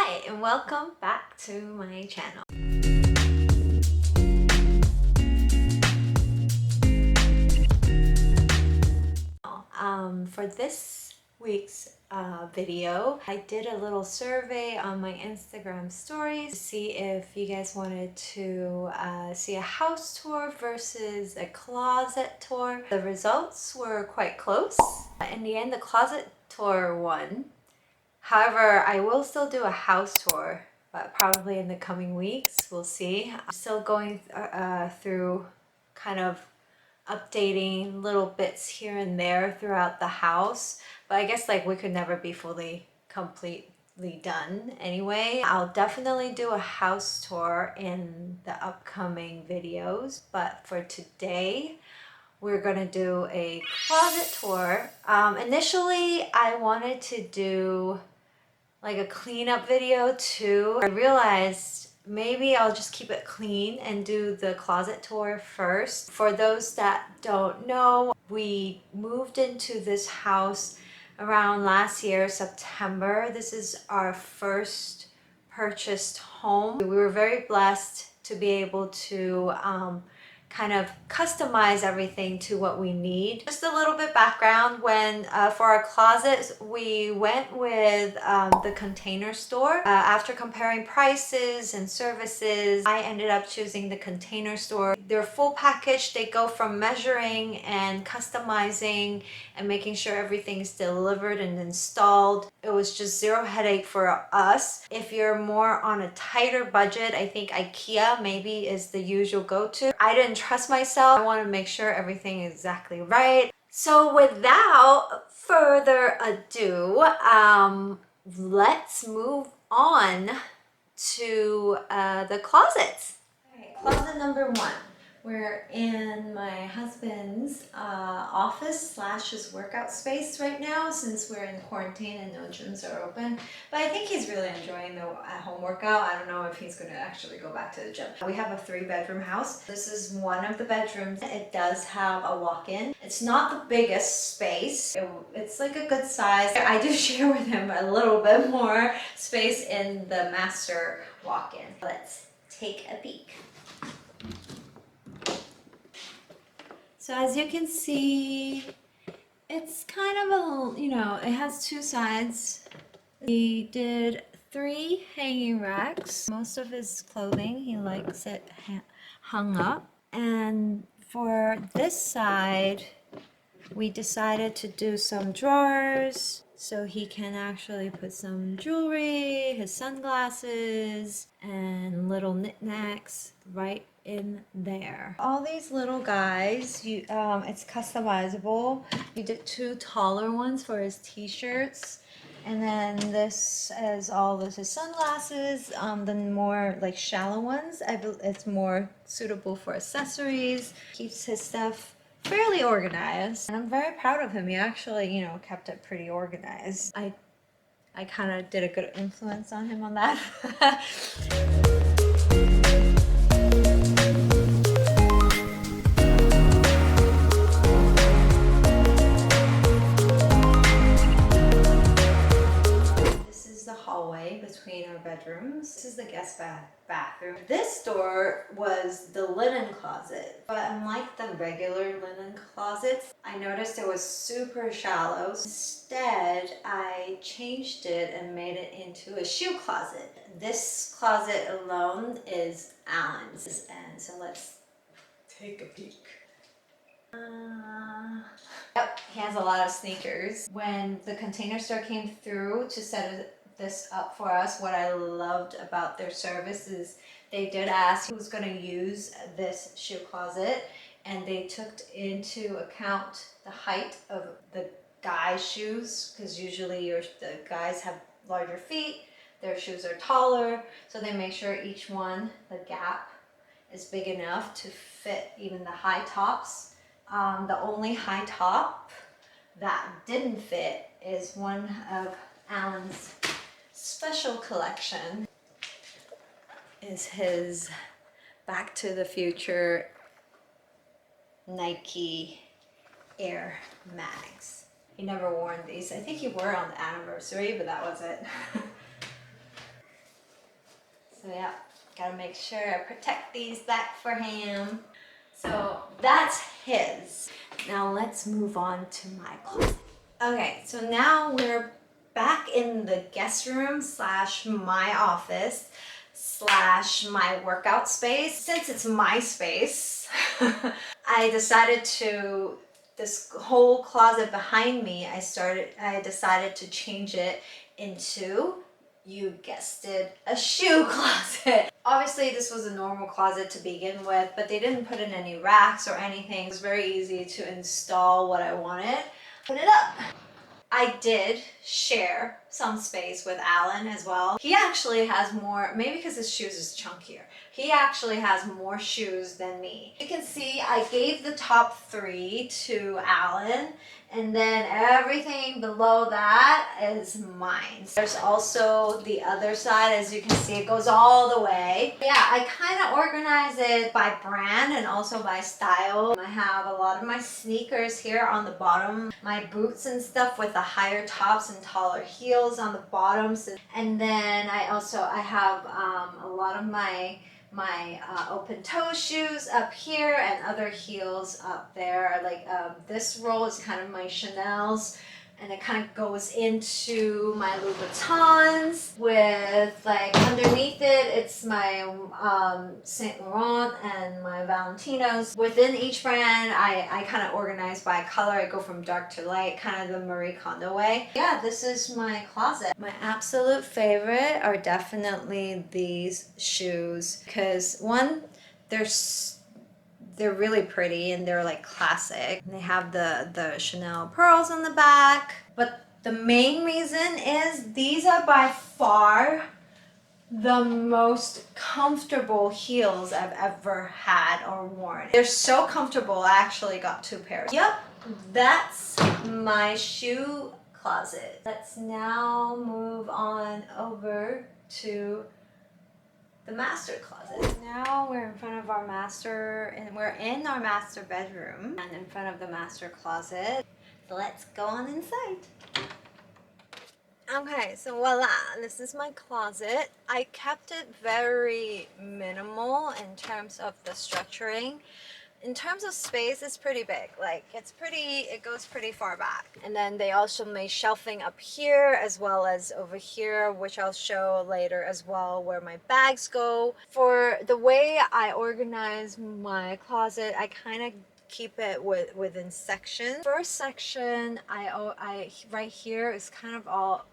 Hi and welcome back to my channel. For this week's video, I did a little survey on my Instagram stories to see if you guys wanted to see a house tour versus a closet tour. The results were quite close. In the end, the closet tour won. However, I will still do a house tour, but probably in the coming weeks. We'll see. I'm still going through kind of updating little bits here and there throughout the house, but I guess like we could never be fully completely done anyway. I'll definitely do a house tour in the upcoming videos, but for today we're gonna do a closet tour. Initially I wanted to do like a cleanup video too. I realized maybe I'll just keep it clean and do the closet tour first. For those that don't know, we moved into this house around last year, September. This is our first purchased home. We were very blessed to be able to kind of customize everything to what we need. Just a little bit background, when for our closets we went with the Container Store. After comparing prices and services, I ended up choosing the Container Store. They're full package. They go from measuring and customizing and making sure everything is delivered and installed. It was just zero headache for us. If you're more on a tighter budget, I think IKEA maybe is the usual go-to. I didn't trust myself. I want to make sure everything is exactly right. So without further ado, let's move on to the closets. All right, closet number one. We're in my husband's office slash his workout space right now since we're in quarantine and no gyms are open. But I think he's really enjoying the at-home workout. I don't know if he's going to actually go back to the gym. We have a 3-bedroom house. This is one of the bedrooms. It does have a walk-in. It's not the biggest space. It's like a good size. I do share with him a little bit more space in the master walk-in. Let's take a peek. So as you can see, it's kind of a, it has two sides. We did 3 hanging racks. Most of his clothing, he likes it hung up. And for this side, we decided to do some drawers so he can actually put some jewelry, his sunglasses, and little knickknacks right in there. All these little guys, it's customizable. We did 2 taller ones for his t-shirts. And then this is all of his sunglasses, the more like shallow ones. It's more suitable for accessories. Keeps his stuff fairly organized. And I'm very proud of him. He actually, kept it pretty organized. I kind of did a good influence on him on that. Between our bedrooms. This is the guest bathroom. This door was the linen closet, but unlike the regular linen closets, I noticed it was super shallow. Instead, I changed it and made it into a shoe closet. This closet alone is Alan's, and so let's take a peek. Yep, he has a lot of sneakers. When the Container Store came through to set this up for us, what I loved about their service is they did ask who's going to use this shoe closet, and they took into account the height of the guy's shoes, because usually the guys have larger feet, their shoes are taller, so they make sure each one, the gap, is big enough to fit even the high tops. The only high top that didn't fit is one of Alan's special collection. Is his Back to the Future Nike Air Max. He never worn these. I think he wore on the anniversary, but that was it. So yeah, gotta make sure I protect these back for him. So that's his. Now let's move on to my closet. Okay, so now we're back in the guest room slash my office slash my workout space. Since it's my space, I decided to, this whole closet behind me, I decided to change it into, you guessed it, a shoe closet. Obviously this was a normal closet to begin with, but they didn't put in any racks or anything. It was very easy to install what I wanted. Put it up. I did share some space with Alan as well. He actually has more, maybe because his shoes is chunkier. He actually has more shoes than me. You can see I gave the top 3 to Alan, and then everything below that is mine. There's also the other side, as you can see, it goes all the way. Yeah, I kind of organize it by brand and also by style. I have a lot of my sneakers here on the bottom, my boots and stuff with the higher tops and taller heels on the bottoms, and then I have a lot of my open toe shoes up here and other heels up there. Like this roll is kind of my Chanel's, and it kind of goes into my Louboutins with, like, underneath it, it's my Saint Laurent and my Valentinos. Within each brand, I kind of organize by color. I go from dark to light, kind of the Marie Kondo way. Yeah, this is my closet. My absolute favorite are definitely these shoes, because one, they're really pretty and they're like classic. They have the Chanel pearls on the back. But the main reason is these are by far the most comfortable heels I've ever had or worn. They're so comfortable, I actually got 2 pairs. Yep, that's my shoe closet. Let's now move on over to the master closet. Now we're in front of our master, and we're in our master bedroom and in front of the master closet. So let's go on inside. Okay, so voila, this is my closet. I kept it very minimal in terms of the structuring. In terms of space, it's pretty big. Like, it goes pretty far back. And then they also made shelving up here as well as over here, which I'll show later as well, where my bags go. For the way I organize my closet, I kind of keep it within sections. First section, I right here is kind of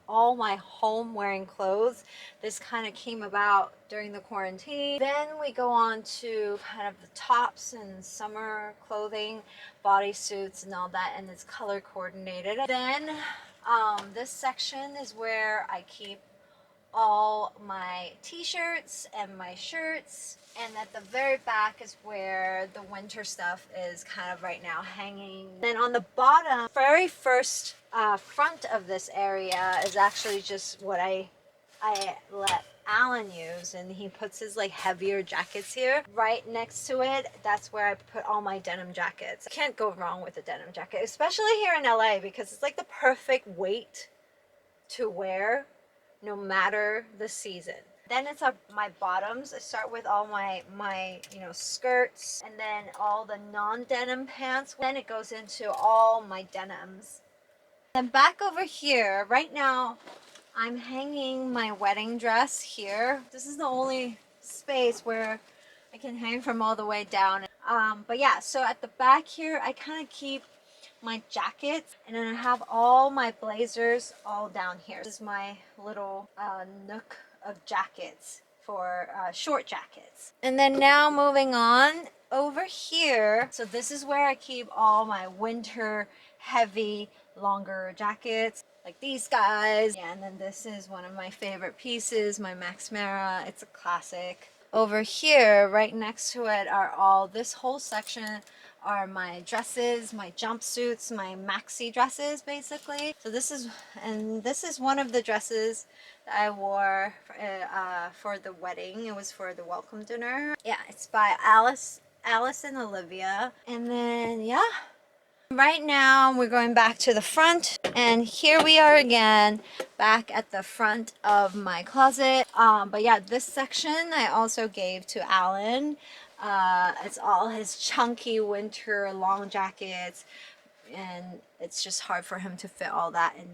all my home wearing clothes. This kind of came about during the quarantine. Then we go on to kind of the tops and summer clothing, bodysuits and all that, and it's color coordinated. Then this section is where I keep all my t-shirts and my shirts, and at the very back is where the winter stuff is kind of right now hanging. Then on the bottom, very first front of this area is actually just what I let Alan use, and he puts his like heavier jackets here. Right next to it, that's where I put all my denim jackets. Can't go wrong with a denim jacket, especially here in LA, because it's like the perfect weight to wear no matter the season. Then it's my bottoms. I start with all my skirts, and then all the non-denim pants. Then it goes into all my denims. Then back over here, right now I'm hanging my wedding dress here. This is the only space where I can hang from all the way down. But yeah, so at the back here, I kind of keep my jackets, and then I have all my blazers all down here. This is my little nook of jackets for short jackets. And then now moving on over here, so this is where I keep all my winter heavy longer jackets, like these guys. Yeah, and then this is one of my favorite pieces, my Max Mara. It's a classic. Over here, right next to it, are all, this whole section are my dresses, my jumpsuits, my maxi dresses, basically. So this is one of the dresses that I wore for the wedding. It was for the welcome dinner. Yeah, it's by Alice and Olivia. And then, yeah, Right now we're going back to the front, and here we are again back at the front of my closet. But yeah, this section I also gave to Alan. It's all his chunky winter long jackets, and it's just hard for him to fit all that in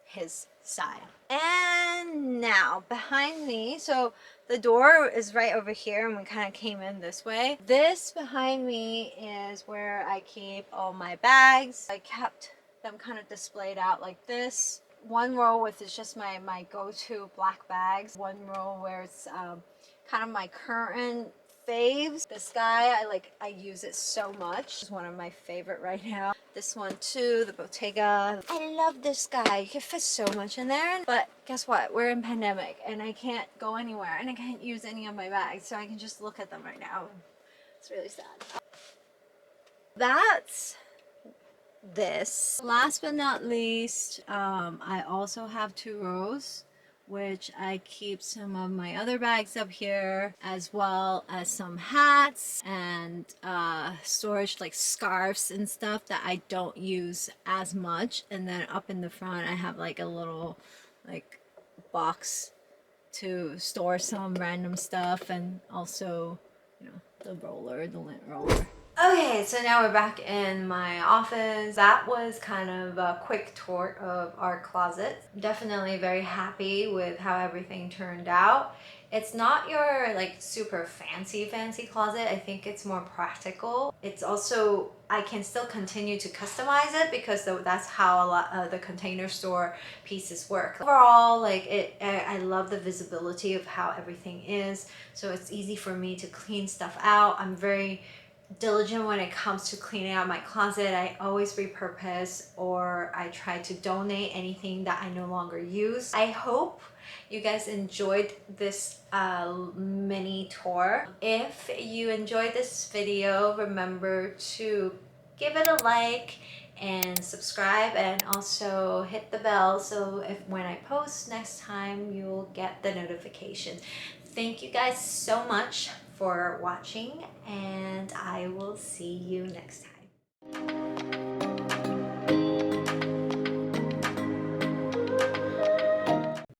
his style. And now behind me, so the door is right over here and we kind of came in this way. This behind me is where I keep all my bags. I kept them kind of displayed out like this. One row with is just my go-to black bags. One row where it's kind of my current faves. This guy, I use it so much. It's one of my favorite right now. This one too, the Bottega. I love this guy. You can fit so much in there. But guess what? We're in pandemic and I can't go anywhere and I can't use any of my bags, so I can just look at them right now. It's really sad. That's this. Last but not least, I also have 2 rows, which I keep some of my other bags up here, as well as some hats and storage like scarves and stuff that I don't use as much. And then up in the front I have like a little like box to store some random stuff, and also, you know, the lint roller. Okay, so now we're back in my office. That was kind of a quick tour of our closet. Definitely very happy with how everything turned out. It's not your like super fancy closet. I think it's more practical. It's also, I can still continue to customize it because that's how a lot of the Container Store pieces work. Overall, like I love the visibility of how everything is. So it's easy for me to clean stuff out. I'm very diligent when it comes to cleaning out my closet. I always repurpose, or I try to donate anything that I no longer use. I hope you guys enjoyed this mini tour. If you enjoyed this video, remember to give it a like and subscribe, and also hit the bell so if when I post next time, you'll get the notification. Thank you guys so much for watching, and I will see you next time.